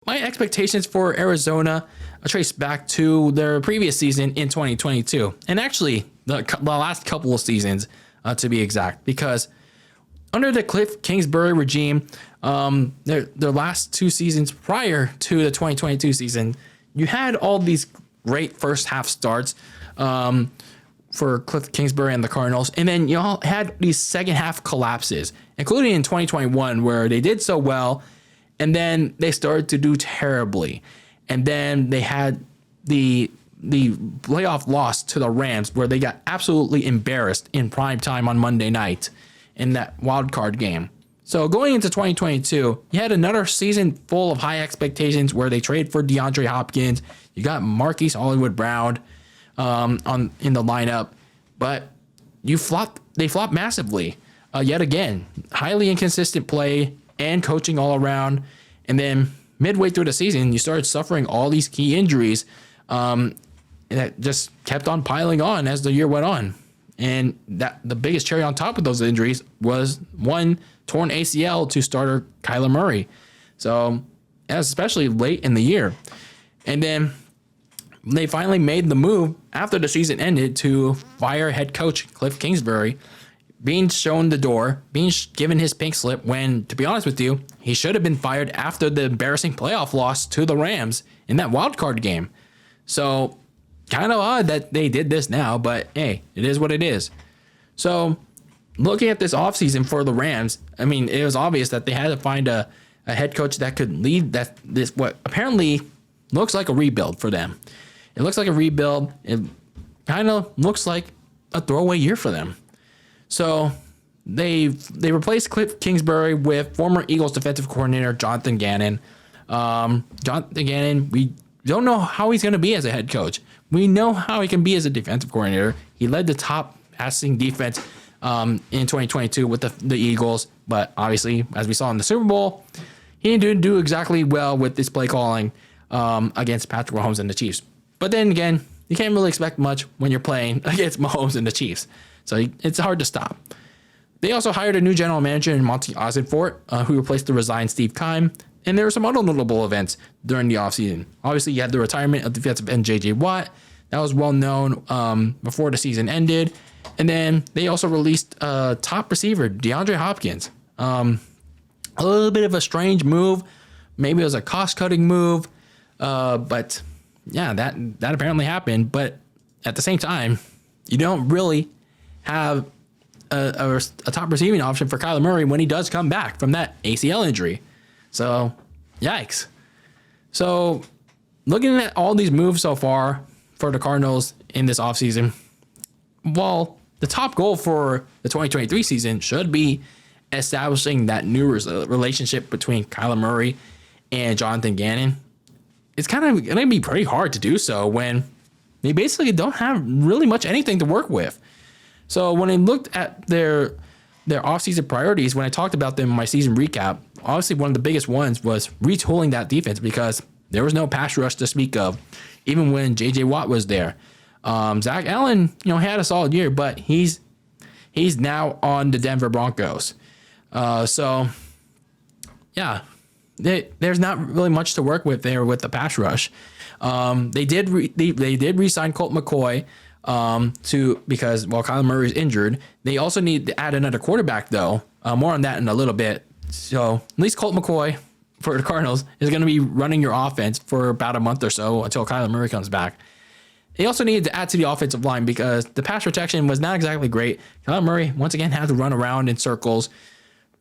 my expectations for Arizona are traced back to their previous season in 2022, and actually the last couple of seasons, to be exact, because under the Kliff Kingsbury regime, their last two seasons prior to the 2022 season, you had all these great first half starts for Kliff Kingsbury and the Cardinals, and then you all had these second half collapses, including in 2021 where they did so well, and then they started to do terribly, and then they had the playoff loss to the Rams where they got absolutely embarrassed in prime time on Monday night in that wild card game. So going into 2022, you had another season full of high expectations where they trade for DeAndre Hopkins. You got Marquise Hollywood Brown in the lineup, but they flopped massively. Yet again, highly inconsistent play and coaching all around. And then midway through the season, you started suffering all these key injuries that just kept on piling on as the year went on. And that the biggest cherry on top of those injuries was one torn ACL to starter Kyler Murray. So especially late in the year. And then they finally made the move after the season ended to fire head coach Kliff Kingsbury, being shown the door, being given his pink slip when, to be honest with you, he should have been fired after the embarrassing playoff loss to the Rams in that wild card game. So kind of odd that they did this now, but hey, it is what it is. So looking at this offseason for the Rams, I mean, it was obvious that they had to find a head coach that could lead this what apparently looks like a rebuild for them. It looks like a rebuild. It kind of looks like a throwaway year for them. So they replaced Kliff Kingsbury with former Eagles defensive coordinator Jonathan Gannon. Jonathan Gannon, we don't know how he's going to be as a head coach. We know how he can be as a defensive coordinator. He led the top passing defense in 2022 with the Eagles, but obviously, as we saw in the Super Bowl, he didn't do exactly well with this play calling against Patrick Mahomes and the Chiefs. But then again, you can't really expect much when you're playing against Mahomes and the Chiefs. So it's hard to stop. They also hired a new general manager in Monty Ossenfort, who replaced the resigned Steve Keim. And there were some other notable events during the offseason. Obviously, you had the retirement of defensive end J.J. Watt. That was well known before the season ended. And then they also released top receiver DeAndre Hopkins. A little bit of a strange move. Maybe it was a cost-cutting move. But yeah, that apparently happened. But at the same time, you don't really have a top receiving option for Kyler Murray when he does come back from that ACL injury. So, yikes. So, looking at all these moves so far for the Cardinals in this offseason, well, the top goal for the 2023 season should be establishing that new relationship between Kyler Murray and Jonathan Gannon. It's kind of going to be pretty hard to do so when they basically don't have really much anything to work with. So, when I looked at their offseason priorities, when I talked about them in my season recap, obviously one of the biggest ones was retooling that defense because there was no pass rush to speak of, even when J.J. Watt was there. Zach Allen, had a solid year, but he's now on the Denver Broncos. So, yeah, there's not really much to work with there with the pass rush. They did re-sign Colt McCoy because Kyler Murray is injured. They also need to add another quarterback, though. More on that in a little bit. So at least Colt McCoy for the Cardinals is going to be running your offense for about a month or so until Kyler Murray comes back. They also needed to add to the offensive line because the pass protection was not exactly great. Kyler Murray, once again, had to run around in circles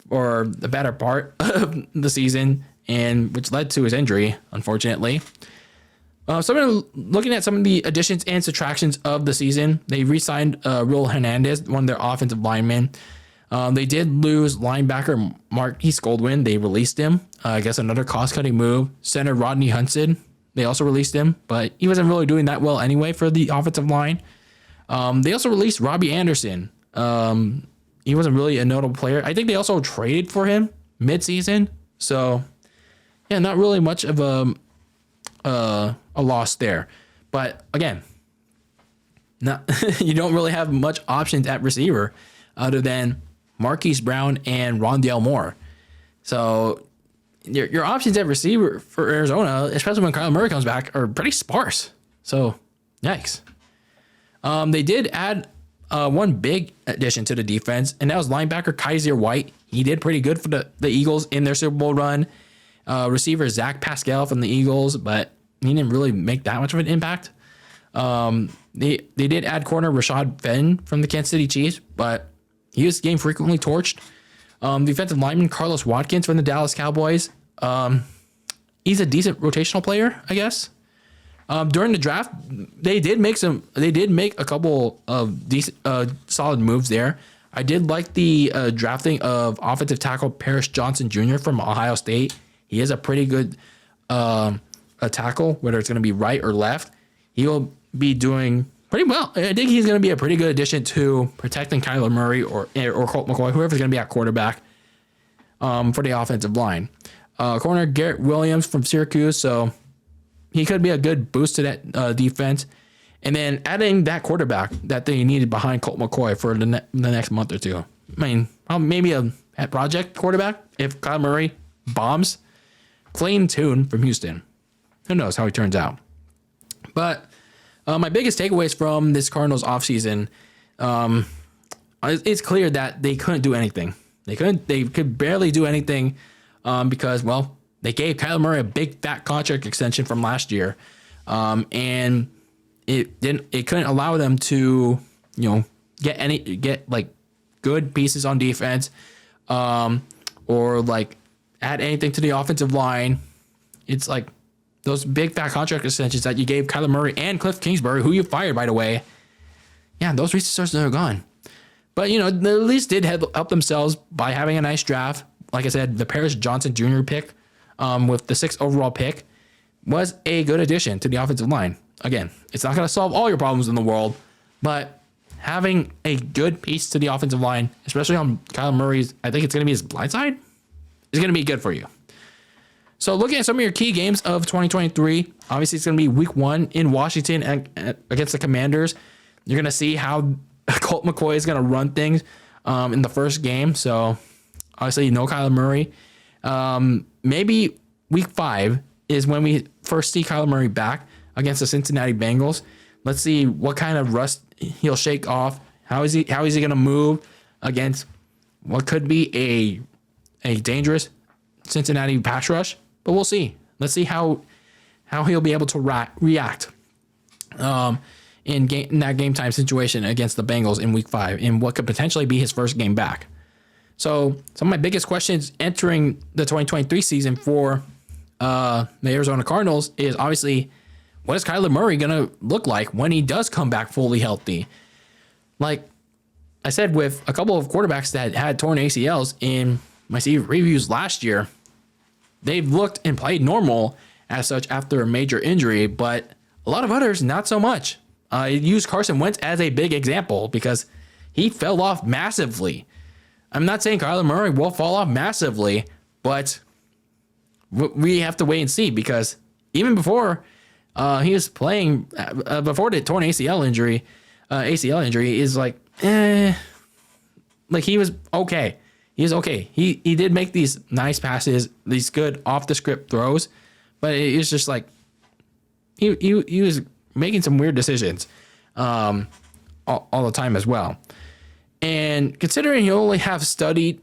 for the better part of the season, and which led to his injury, unfortunately. Looking at some of the additions and subtractions of the season, they re-signed Will Hernandez, one of their offensive linemen. They did lose linebacker Marquise Goldwyn. They released him. I guess another cost-cutting move. Center Rodney Hudson, they also released him, but he wasn't really doing that well anyway for the offensive line. They also released Robbie Anderson. He wasn't really a notable player. I think they also traded for him mid-season. So, yeah, not really much of a loss there. But again, you don't really have much options at receiver other than Marquise Brown and Rondale Moore. So your options at receiver for Arizona, especially when Kyler Murray comes back, are pretty sparse. So, yikes. They did add one big addition to the defense, and that was linebacker Kaiser White. He did pretty good for the Eagles in their Super Bowl run. Receiver Zach Pascal from the Eagles, but he didn't really make that much of an impact. They did add corner Rashad Fenton from the Kansas City Chiefs, but he was getting frequently torched. Defensive lineman Carlos Watkins from the Dallas Cowboys. He's a decent rotational player, I guess. During the draft, they did make a couple of decent, solid moves there. I did like the drafting of offensive tackle Paris Johnson Jr. from Ohio State. He is a pretty good a tackle, whether it's going to be right or left. He will be doing pretty well. I think he's going to be a pretty good addition to protecting Kyler Murray or Colt McCoy, whoever's going to be at quarterback for the offensive line. Corner Garrett Williams from Syracuse, so he could be a good boost to that defense. And then adding that quarterback that they needed behind Colt McCoy for the next month or two. I mean, maybe a pet project quarterback if Kyler Murray bombs. Clayton Tune from Houston. Who knows how he turns out. But my biggest takeaways from this Cardinals offseason, it's clear that they couldn't do anything. They could barely do anything because, well, they gave Kyler Murray a big fat contract extension from last year. And it couldn't allow them to, get like good pieces on defense, or like add anything to the offensive line. It's like those big fat contract extensions that you gave Kyler Murray and Kliff Kingsbury, who you fired, by the way. Yeah, those resources are gone. But, they at least did help themselves by having a nice draft. Like I said, the Paris Johnson Jr. pick with the 6th overall pick was a good addition to the offensive line. Again, it's not going to solve all your problems in the world, but having a good piece to the offensive line, especially on Kyler Murray's, I think it's going to be his blind side, is going to be good for you. So looking at some of your key games of 2023, obviously it's going to be week 1 in Washington against the Commanders. You're going to see how Colt McCoy is going to run things in the first game. So obviously Kyler Murray. Maybe week 5 is when we first see Kyler Murray back against the Cincinnati Bengals. Let's see what kind of rust he'll shake off. How is he going to move against what could be a dangerous Cincinnati pass rush? But we'll see. Let's see how he'll be able to react in that game time situation against the Bengals in week 5 in what could potentially be his first game back. So some of my biggest questions entering the 2023 season for the Arizona Cardinals is obviously, what is Kyler Murray going to look like when he does come back fully healthy? Like I said, with a couple of quarterbacks that had torn ACLs in my season reviews last year, they've looked and played normal as such after a major injury, but a lot of others, not so much. I use Carson Wentz as a big example because he fell off massively. I'm not saying Kyler Murray will fall off massively, but we have to wait and see because even before he was playing, before the torn ACL injury is like he was okay. He was okay. He did make these nice passes, these good off the script throws, but it was just like he was making some weird decisions all the time as well. And considering he only have studied,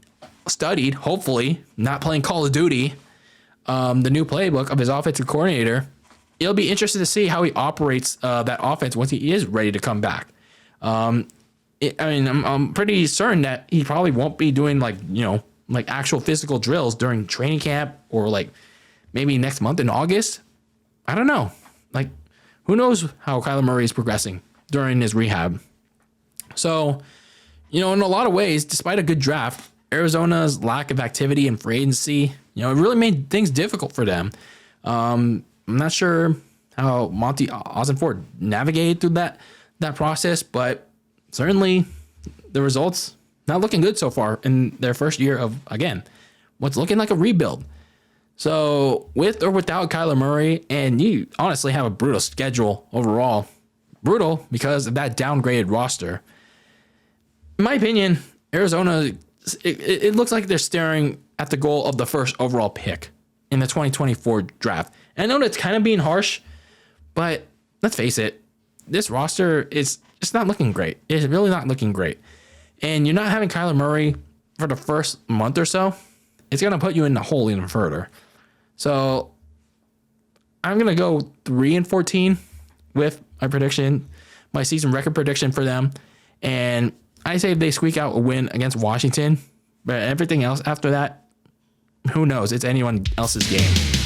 hopefully not playing Call of Duty, the new playbook of his offensive coordinator, it'll be interesting to see how he operates that offense once he is ready to come back. I'm pretty certain that he probably won't be doing like actual physical drills during training camp or like maybe next month in August. I don't know. Like, who knows how Kyler Murray is progressing during his rehab. So, in a lot of ways, despite a good draft, Arizona's lack of activity and free agency, it really made things difficult for them. I'm not sure how Monty Ossenfort navigated through that process, but certainly the results not looking good so far in their first year of, again, what's looking like a rebuild. So with or without Kyler Murray, and you honestly have a brutal schedule overall. Brutal because of that downgraded roster. In my opinion, Arizona, it looks like they're staring at the goal of the first overall pick in the 2024 draft. And I know that's kind of being harsh, but let's face it, this roster is it's not looking great. It's really not looking great. And you're not having Kyler Murray for the first month or so. It's going to put you in the hole even further. So I'm going to go 3-14 with my prediction, my season record prediction for them. And I say they squeak out a win against Washington, but everything else after that, who knows? It's anyone else's game.